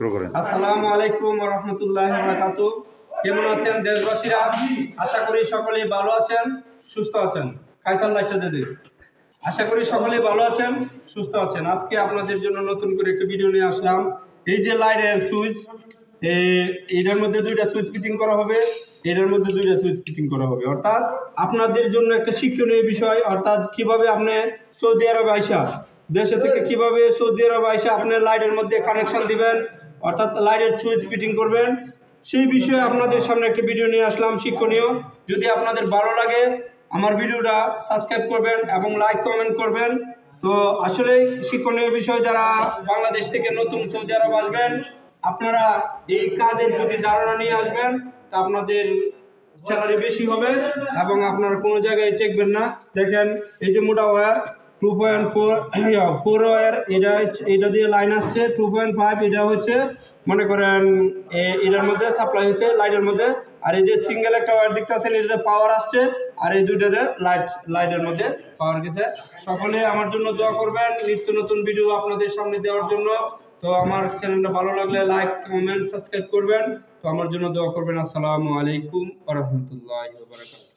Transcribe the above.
শুরু করেন। আসসালামু আলাইকুম ওয়া রাহমাতুল্লাহি ওয়া বারাকাতুহু। কেমন আছেন দেশবাসীরা? আশা করি সকলেই ভালো আছেন, সুস্থ আছেন। কাইসার লাইটটা দে দে। আশা করি সকলেই ভালো আছেন, সুস্থ আছেন। আজকে আপনাদের জন্য নতুন করে একটা ভিডিও নিয়ে আসলাম। এই যে লাইটের সুইচ, এটার মধ্যে দুইটা সুইচ ফিটিং করা হবে, এটার মধ্যে দুইটা সুইচ ফিটিং করা হবে। অর্থাৎ আপনাদের জন্য একটা শিক্ষণীয় বিষয়, অর্থাৎ কিভাবে আপনি সৌদি আরবে আইসা দেশে থেকে কিভাবে সৌদি আরব আইসা আপনি লাইটের মধ্যে কানেকশন দিবেন, অর্থাৎ লাইটের সুইচ ফিটিং করবেন, সেই বিষয়ে আপনাদের সামনে একটা ভিডিও নিয়ে আসলাম শিক্ষণীয়। যদি আপনাদের ভালো লাগে আমার ভিডিওটা সাবস্ক্রাইব করবেন এবং লাইক কমেন্ট করবেন। তো আসলে শিক্ষণীয় বিষয়, যারা বাংলাদেশ থেকে নতুন সৌদি আরব আসবেন আপনারা এই কাজের প্রতি ধারণা নিয়ে আসবেন, তা আপনাদের স্যালারি বেশি হবে এবং আপনারা কোনো জায়গায় টেকবেন না। দেখেন এই যে মোটা ওয়্যার 2.4 ওয়্যার, এটা দিয়ে লাইন আসছে 2.5, এটা হচ্ছে মনে করেন এটার মধ্যে সাপ্লাই হচ্ছে লাইটের মধ্যে। আর এই যে সিঙ্গেল একটা ওয়্যার দেখতে আছেন, এটাতে পাওয়ার আসছে, আর এই দুইটাতে লাইটের মধ্যে পাওয়ার গেছে। সকলে আমার জন্য দোয়া করবেন নিত্য নতুন ভিডিও আপনাদের সামনে দেওয়ার জন্য। তো আমার চ্যানেলটা ভালো লাগলে লাইক কমেন্ট সাবস্ক্রাইব করবেন। তো আমার জন্য দোয়া করবেন। আসসালামু আলাইকুম ওয়া রাহমাতুল্লাহি ওয়া বারাকাতুহু।